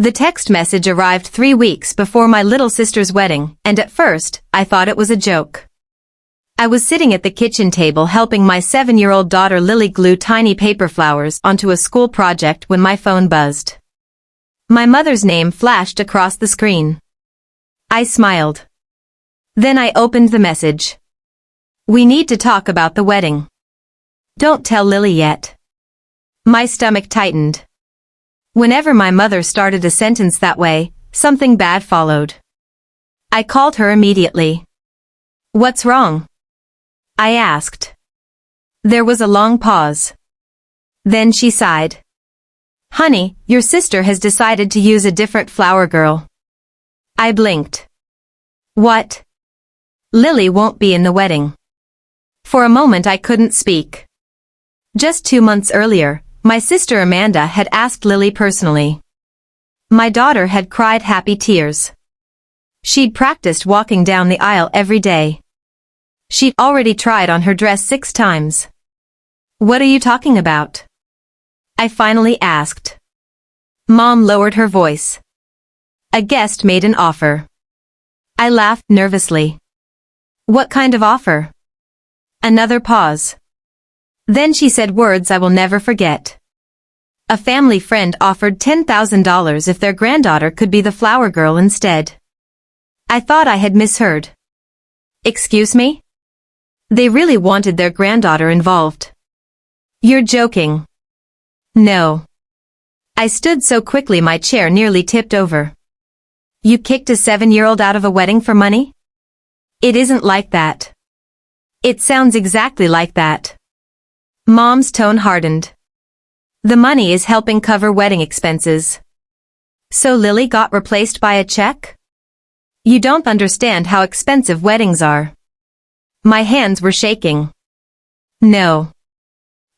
The text message arrived 3 weeks before my little sister's wedding, and at first, I thought it was a joke. I was sitting at the kitchen table helping my 7-year-old daughter Lily glue tiny paper flowers onto a school project when my phone buzzed. My mother's name flashed across the screen. I smiled. Then I opened the message. "We need to talk about the wedding. Don't tell Lily yet." My stomach tightened. Whenever my mother started a sentence that way, something bad followed. I called her immediately. "What's wrong?" I asked. There was a long pause. Then she sighed. "Honey, your sister has decided to use a different flower girl." I blinked. "What?" "Lily won't be in the wedding." For a moment I couldn't speak. Just 2 months earlier, my sister Amanda had asked Lily personally. My daughter had cried happy tears. She'd practiced walking down the aisle every day. She'd already tried on her dress 6 times. "What are you talking about?" I finally asked. Mom lowered her voice. "A guest made an offer." I laughed nervously. "What kind of offer?" Another pause. Then she said words I will never forget. A family friend offered $10,000 if their granddaughter could be the flower girl instead. I thought I had misheard. "Excuse me?" They really wanted their granddaughter involved. "You're joking." "No." I stood so quickly my chair nearly tipped over. "You kicked a 7-year-old out of a wedding for money?" "It isn't like that." "It sounds exactly like that." Mom's tone hardened. "The money is helping cover wedding expenses." "So Lily got replaced by a check?" "You don't understand how expensive weddings are." My hands were shaking. "No.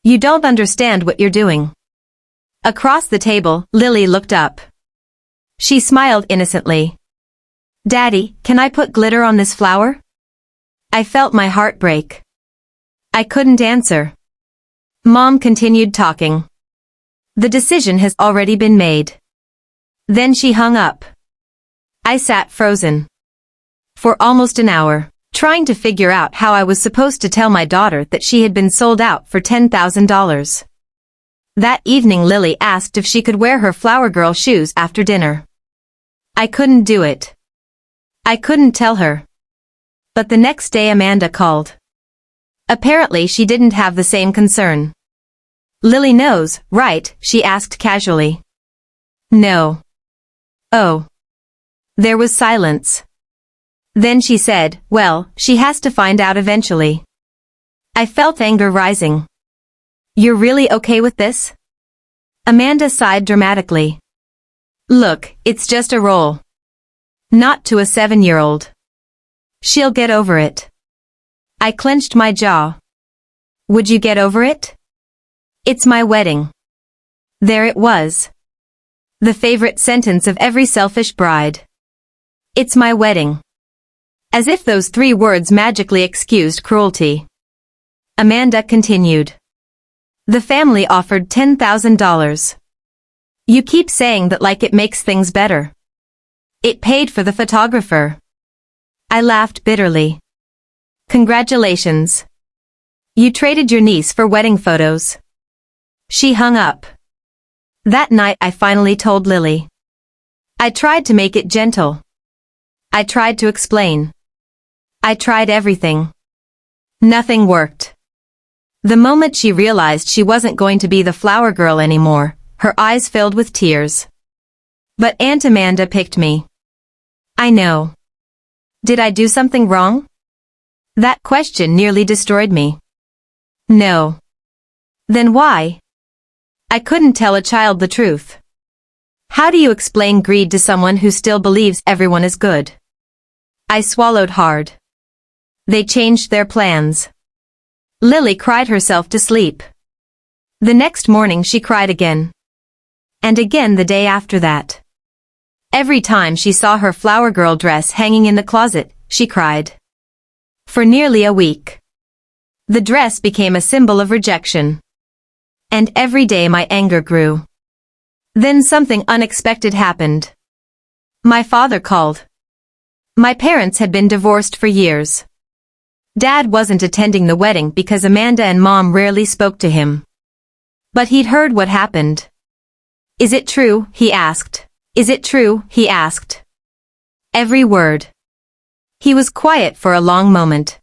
You don't understand what you're doing." Across the table, Lily looked up. She smiled innocently. "Daddy, can I put glitter on this flower?" I felt my heart break. I couldn't answer. Mom continued talking. "The decision has already been made." Then she hung up. I sat frozen. For almost an hour, trying to figure out how I was supposed to tell my daughter that she had been sold out for $10,000. That evening Lily asked if she could wear her flower girl shoes after dinner. I couldn't do it. I couldn't tell her. But the next day Amanda called. Apparently she didn't have the same concern. "Lily knows, right?" she asked casually. "No." "Oh." There was silence. Then she said, "Well, she has to find out eventually." I felt anger rising. "You're really okay with this?" Amanda sighed dramatically. "Look, it's just a role. Not to a 7-year-old. She'll get over it." I clenched my jaw. "Would you get over it?" "It's my wedding." There it was. The favorite sentence of every selfish bride. "It's my wedding." As if those 3 words magically excused cruelty. Amanda continued. "The family offered $10,000. You keep saying that like it makes things better. It paid for the photographer." I laughed bitterly. "Congratulations. You traded your niece for wedding photos." She hung up. That night I finally told Lily. I tried to make it gentle. I tried to explain. I tried everything. Nothing worked. The moment she realized she wasn't going to be the flower girl anymore, her eyes filled with tears. But Aunt Amanda picked me. I know. Did I do something wrong? That question nearly destroyed me. No. Then why? I couldn't tell a child the truth. How do you explain greed to someone who still believes everyone is good? I swallowed hard. They changed their plans. Lily cried herself to sleep. The next morning she cried again. And again the day after that. Every time she saw her flower girl dress hanging in the closet, she cried. For nearly a week. The dress became a symbol of rejection. And every day my anger grew. Then something unexpected happened. My father called. My parents had been divorced for years. Dad wasn't attending the wedding because Amanda and Mom rarely spoke to him. But he'd heard what happened. Is it true? He asked. Is it true? He asked. Every word. He was quiet for a long moment.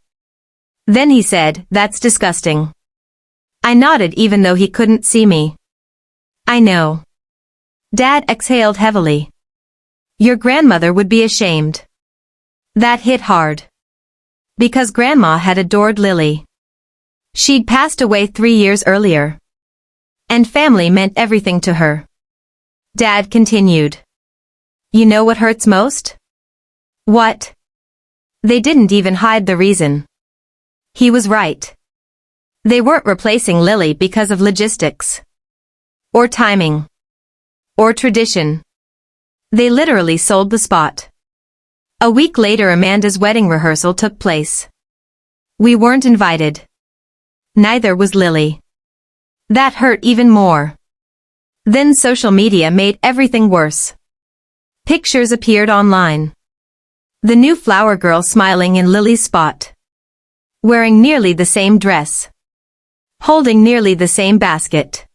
Then he said, "That's disgusting." I nodded even though he couldn't see me. I know. Dad exhaled heavily. Your grandmother would be ashamed. That hit hard. Because Grandma had adored Lily. She'd passed away 3 years earlier. And family meant everything to her. Dad continued. You know what hurts most? What? They didn't even hide the reason. He was right. They weren't replacing Lily because of logistics. Or timing. Or tradition. They literally sold the spot. A week later Amanda's wedding rehearsal took place. We weren't invited. Neither was Lily. That hurt even more. Then social media made everything worse. Pictures appeared online. The new flower girl smiling in Lily's spot. Wearing nearly the same dress. Holding nearly the same basket.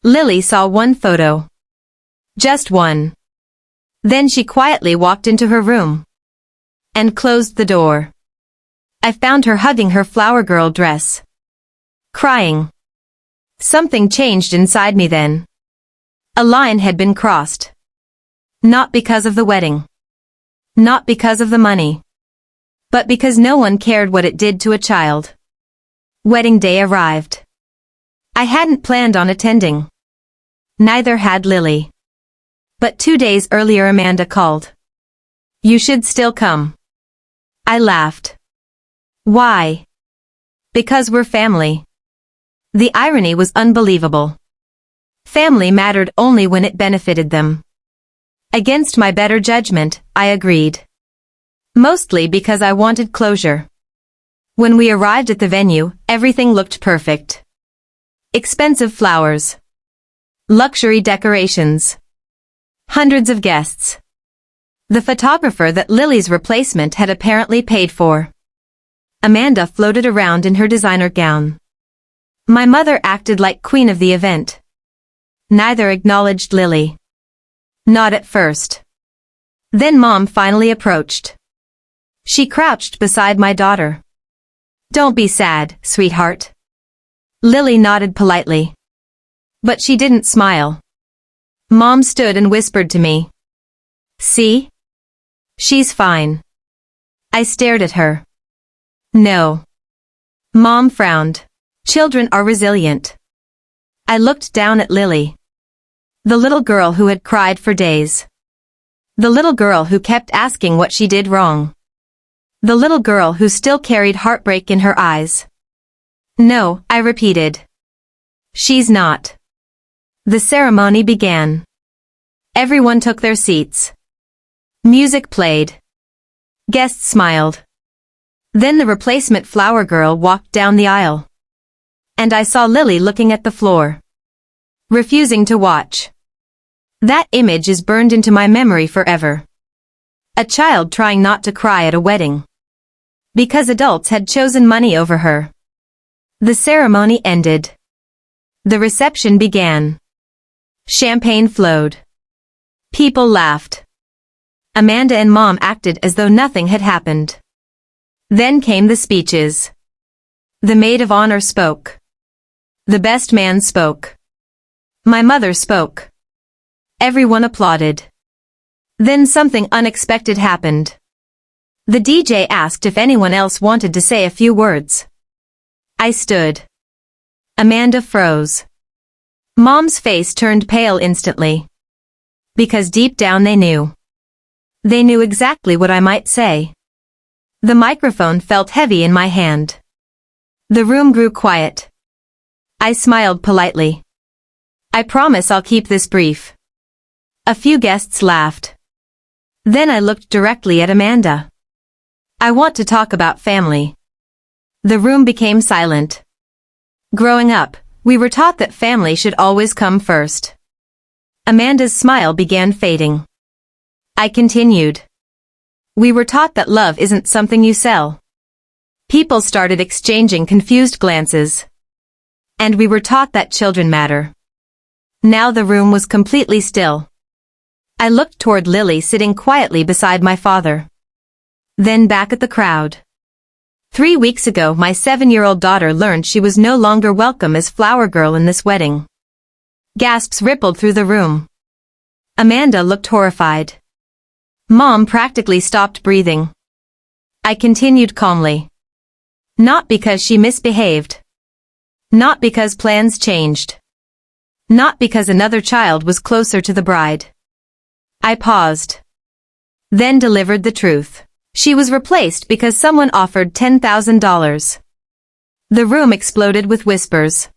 Lily saw one photo. Just one. Then she quietly walked into her room. And closed the door. I found her hugging her flower girl dress. Crying. Something changed inside me then. A line had been crossed. Not because of the wedding. Not because of the money. But because no one cared what it did to a child. Wedding day arrived. I hadn't planned on attending. Neither had Lily. But 2 days earlier Amanda called. You should still come. I laughed. Why? Because we're family. The irony was unbelievable. Family mattered only when it benefited them. Against my better judgment, I agreed. Mostly because I wanted closure. When we arrived at the venue, everything looked perfect. Expensive flowers. Luxury decorations. Hundreds of guests. The photographer that Lily's replacement had apparently paid for. Amanda floated around in her designer gown. My mother acted like queen of the event. Neither acknowledged Lily. Not at first. Then Mom finally approached. She crouched beside my daughter. Don't be sad, sweetheart. Lily nodded politely. But she didn't smile. Mom stood and whispered to me. See? She's fine. I stared at her. No. Mom frowned. Children are resilient. I looked down at Lily. The little girl who had cried for days. The little girl who kept asking what she did wrong. The little girl who still carried heartbreak in her eyes. No, I repeated. She's not. The ceremony began. Everyone took their seats. Music played. Guests smiled. Then the replacement flower girl walked down the aisle. And I saw Lily looking at the floor. Refusing to watch. That image is burned into my memory forever. A child trying not to cry at a wedding. Because adults had chosen money over her. The ceremony ended. The reception began. Champagne flowed. People laughed. Amanda and Mom acted as though nothing had happened. Then came the speeches. The maid of honor spoke. The best man spoke. My mother spoke. Everyone applauded. Then something unexpected happened. The DJ asked if anyone else wanted to say a few words. I stood. Amanda froze. Mom's face turned pale instantly. Because deep down they knew. They knew exactly what I might say. The microphone felt heavy in my hand. The room grew quiet. I smiled politely. I promise I'll keep this brief. A few guests laughed. Then I looked directly at Amanda. I want to talk about family. The room became silent. Growing up, we were taught that family should always come first. Amanda's smile began fading. I continued. We were taught that love isn't something you sell. People started exchanging confused glances. And we were taught that children matter. Now the room was completely still. I looked toward Lily sitting quietly beside my father. Then back at the crowd. 3 weeks ago my 7-year-old daughter learned she was no longer welcome as flower girl in this wedding. Gasps rippled through the room. Amanda looked horrified. Mom practically stopped breathing. I continued calmly. Not because she misbehaved. Not because plans changed. Not because another child was closer to the bride. I paused. Then delivered the truth. She was replaced because someone offered $10,000. The room exploded with whispers.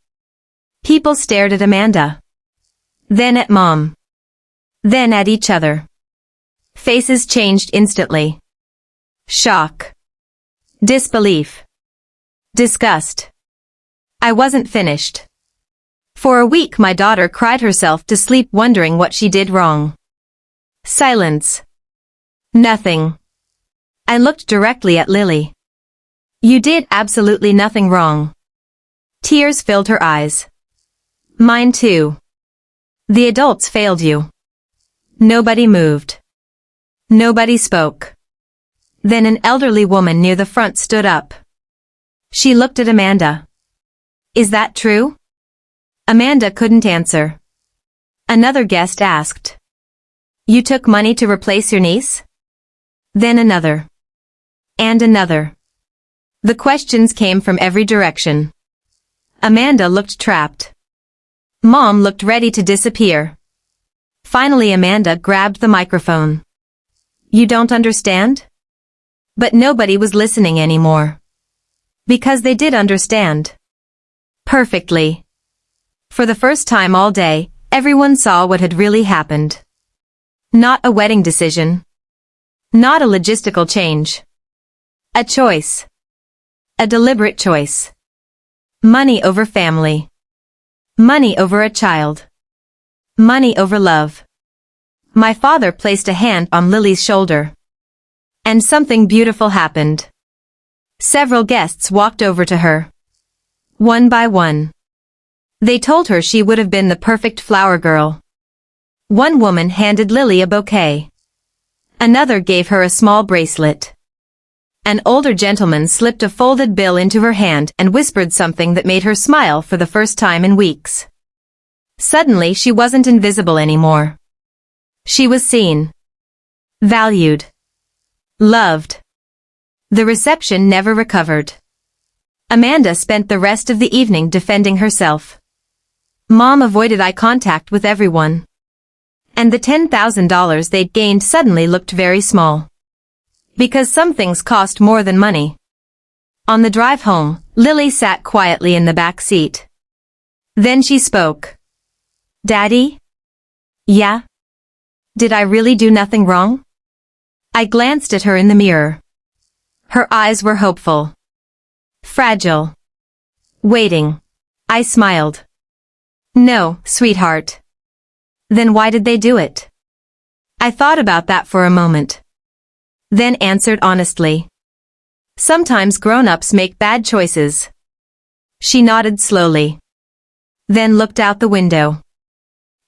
People stared at Amanda. Then at Mom. Then at each other. Faces changed instantly. Shock. Disbelief. Disgust. I wasn't finished. For a week my daughter cried herself to sleep wondering what she did wrong. Silence. Nothing. I looked directly at Lily. You did absolutely nothing wrong. Tears filled her eyes. Mine too. The adults failed you. Nobody moved. Nobody spoke. Then an elderly woman near the front stood up. She looked at Amanda. Is that true? Amanda couldn't answer. Another guest asked. You took money to replace your niece? Then another. And another. The questions came from every direction. Amanda looked trapped. Mom looked ready to disappear. Finally Amanda grabbed the microphone. You don't understand? But nobody was listening anymore. Because they did understand. Perfectly. For the first time all day, everyone saw what had really happened. Not a wedding decision. Not a logistical change. A choice. A deliberate choice. Money over family. Money over a child. Money over love. My father placed a hand on Lily's shoulder. And something beautiful happened. Several guests walked over to her. One by one. They told her she would have been the perfect flower girl. One woman handed Lily a bouquet. Another gave her a small bracelet. An older gentleman slipped a folded bill into her hand and whispered something that made her smile for the first time in weeks. Suddenly she wasn't invisible anymore. She was seen. Valued. Loved. The reception never recovered. Amanda spent the rest of the evening defending herself. Mom avoided eye contact with everyone. And the $10,000 they'd gained suddenly looked very small. Because some things cost more than money. On the drive home, Lily sat quietly in the back seat. Then she spoke. Daddy? Yeah? Did I really do nothing wrong? I glanced at her in the mirror. Her eyes were hopeful. Fragile. Waiting. I smiled. No, sweetheart. Then why did they do it? I thought about that for a moment. Then answered honestly. Sometimes grown-ups make bad choices. She nodded slowly. Then looked out the window.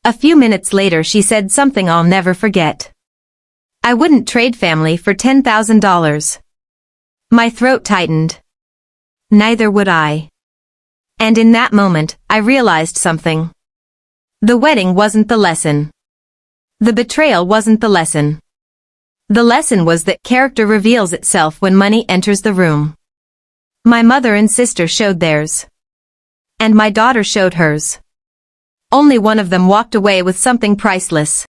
A few minutes later she said something I'll never forget. I wouldn't trade family for $10,000. My throat tightened. Neither would I. And in that moment, I realized something. The wedding wasn't the lesson. The betrayal wasn't the lesson. The lesson was that character reveals itself when money enters the room. My mother and sister showed theirs. And my daughter showed hers. Only one of them walked away with something priceless.